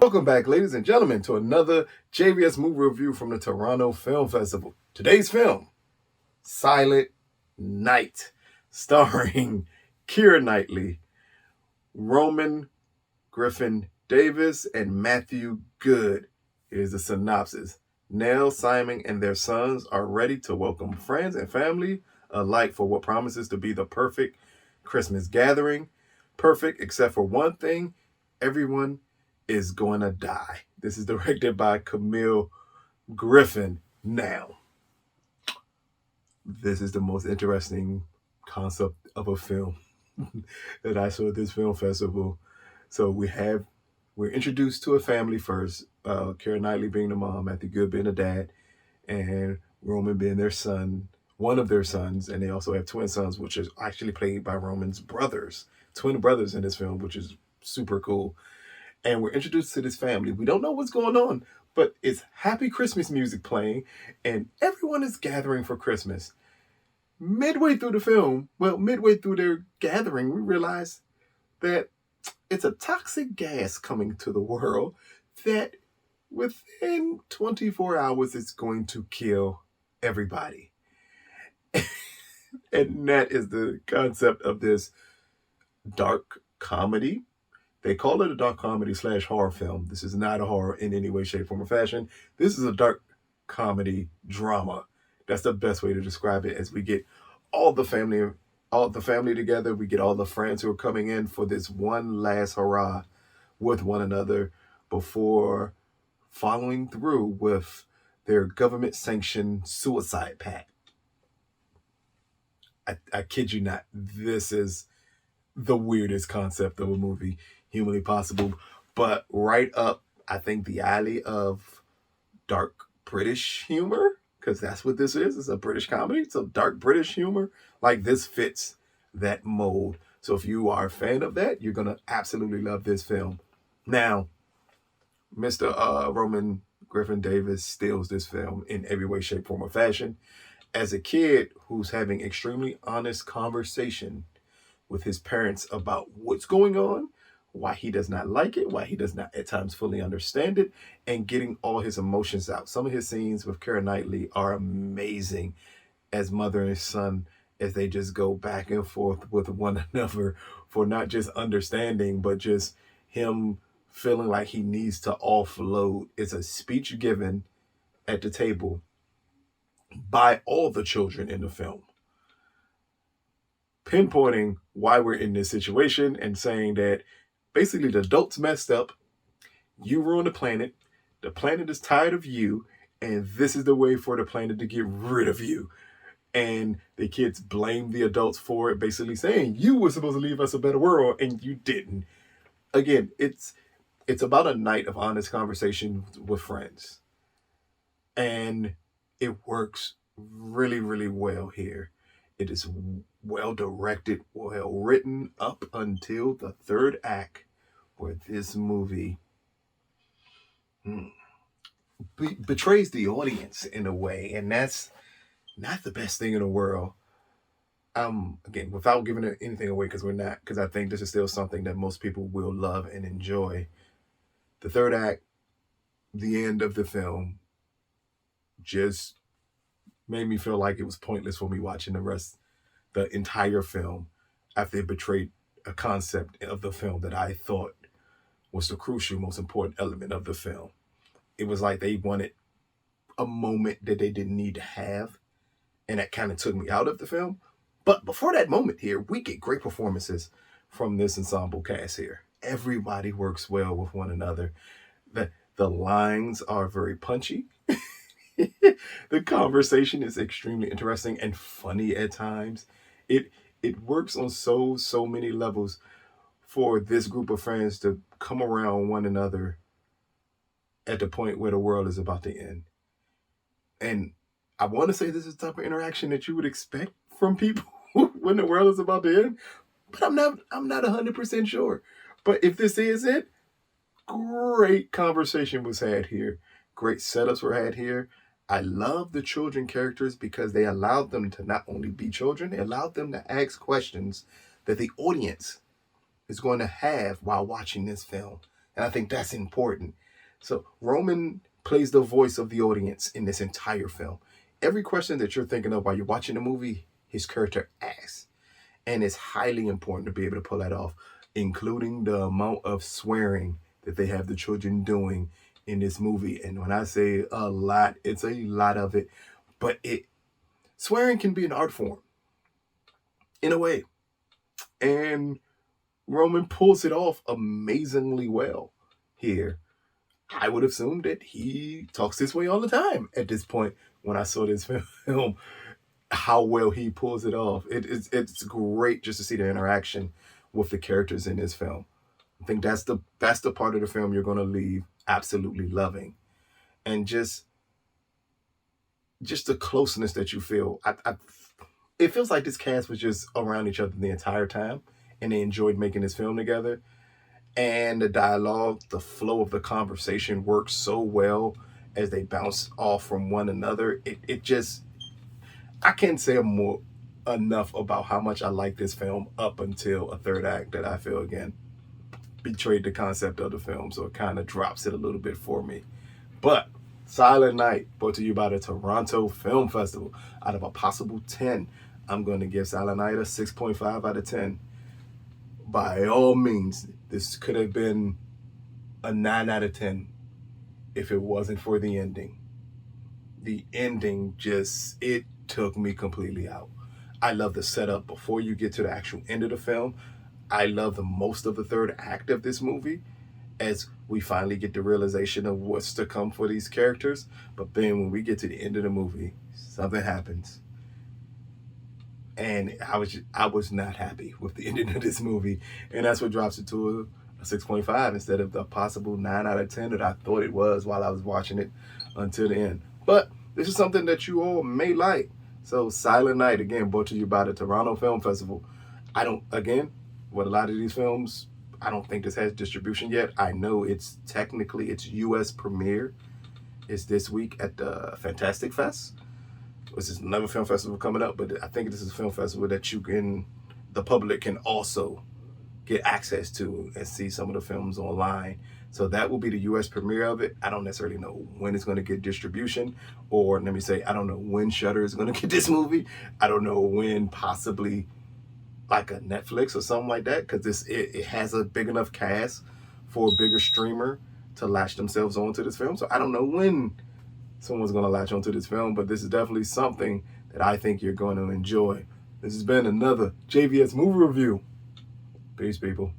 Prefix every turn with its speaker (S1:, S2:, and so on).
S1: Welcome back, ladies and gentlemen, to another JVS movie review from the Toronto Film Festival. Today's film, Silent Night, starring Keira Knightley, Roman Griffin Davis, and Matthew Goode. Here's the synopsis. Nell, Simon, and their sons are ready to welcome friends and family alike for what promises to be the perfect Christmas gathering. Perfect except for one thing: everyone is going to die. This is directed by Camille Griffin. Now, this is the most interesting concept of a film that I saw at this film festival. So we're introduced to a family first. Keira Knightley being the mom, Matthew Goode being the dad, and Roman being their son, one of their sons, and they also have twin sons, which is actually played by Roman's brothers, twin brothers in this film, which is super cool. And we're introduced to this family. We don't know what's going on, but it's happy Christmas music playing, and everyone is gathering for Christmas. Midway through the film, midway through their gathering, we realize that it's a toxic gas coming to the world that within 24 hours it's going to kill everybody. And that is the concept of this dark comedy. They call it a dark comedy / horror film. This is not a horror in any way, shape, form, or fashion. This is a dark comedy drama. That's the best way to describe it, as we get all the family together. We get all the friends who are coming in for this one last hurrah with one another before following through with their government-sanctioned suicide pact. I kid you not. This is the weirdest concept of a movie humanly possible, but right up, I think, the alley of dark British humor, because that's what this is. It's a British comedy. So dark British humor, like, this fits that mold. So if you are a fan of that, you're going to absolutely love this film. Now, Mr. Roman Griffin Davis steals this film in every way, shape, form, or fashion. As a kid who's having extremely honest conversation with his parents about what's going on, why he does not like it, why he does not at times fully understand it, and getting all his emotions out. Some of his scenes with Keira Knightley are amazing as mother and son, as they just go back and forth with one another for not just understanding, but just him feeling like he needs to offload. It's a speech given at the table by all the children in the film, pinpointing why we're in this situation and saying that basically the adults messed up, you ruined the planet is tired of you, and this is the way for the planet to get rid of you. And the kids blame the adults for it, basically saying, you were supposed to leave us a better world and you didn't. Again, it's about a night of honest conversation with friends. And it works really, really well here. It is well directed, well written up until the third act, where this movie betrays the audience in a way, and that's not the best thing in the world. Again, without giving anything away, because I think this is still something that most people will love and enjoy. The third act, the end of the film, just made me feel like it was pointless for me watching the entire film, after it betrayed a concept of the film that I thought was the crucial, most important element of the film. It was like they wanted a moment that they didn't need to have, and that kind of took me out of the film. But before that moment here, we get great performances from this ensemble cast here. Everybody works well with one another. The lines are very punchy. The conversation is extremely interesting and funny at times. It works on so many levels for this group of friends to come around one another at the point where the world is about to end. And I want to say this is the type of interaction that you would expect from people when the world is about to end, but I'm not 100% sure. But if this is it, great conversation was had here. Great setups were had here. I love the children characters because they allowed them to not only be children, they allowed them to ask questions that the audience is going to have while watching this film. And I think that's important. So Roman plays the voice of the audience in this entire film. Every question that you're thinking of while you're watching the movie, his character asks. And it's highly important to be able to pull that off, including the amount of swearing that they have the children doing in this movie. And when I say a lot, it's a lot of it. But swearing can be an art form, in a way. And Roman pulls it off amazingly well here. I would assume that he talks this way all the time at this point when I saw this film, how well he pulls it off. It's great just to see the interaction with the characters in this film. I think that's the part of the film you're going to leave absolutely loving. And just the closeness that you feel. It feels like this cast was just around each other the entire time, and they enjoyed making this film together. And the dialogue, the flow of the conversation works so well as they bounce off from one another. It just, I can't say more enough about how much I like this film up until a third act that I feel, again, betrayed the concept of the film. So it kind of drops it a little bit for me. But Silent Night, brought to you by the Toronto Film Festival. Out of a possible 10, I'm going to give Silent Night a 6.5 out of 10. By all means, this could have been a 9 out of 10 if it wasn't for the ending. The ending just, it took me completely out. I love the setup before you get to the actual end of the film. I love the most of the third act of this movie as we finally get the realization of what's to come for these characters. But then when we get to the end of the movie, something happens. And I was not happy with the ending of this movie. And that's what drops it to a 6.5 instead of the possible 9 out of 10 that I thought it was while I was watching it until the end. But this is something that you all may like. So Silent Night, again, brought to you by the Toronto Film Festival. With a lot of these films, I don't think this has distribution yet. I know it's US premiere is this week at the Fantastic Fest. This is another film festival coming up, but I think this is a film festival that the public can also get access to and see some of the films online. So that will be the US premiere of it. I don't necessarily know when it's going to get distribution, or let me say, I don't know when Shudder is going to get this movie. I don't know when possibly like a Netflix or something like that, because it has a big enough cast for a bigger streamer to latch themselves onto this film. So I don't know when someone's going to latch onto this film, but this is definitely something that I think you're going to enjoy. This has been another JVS movie review. Peace, people.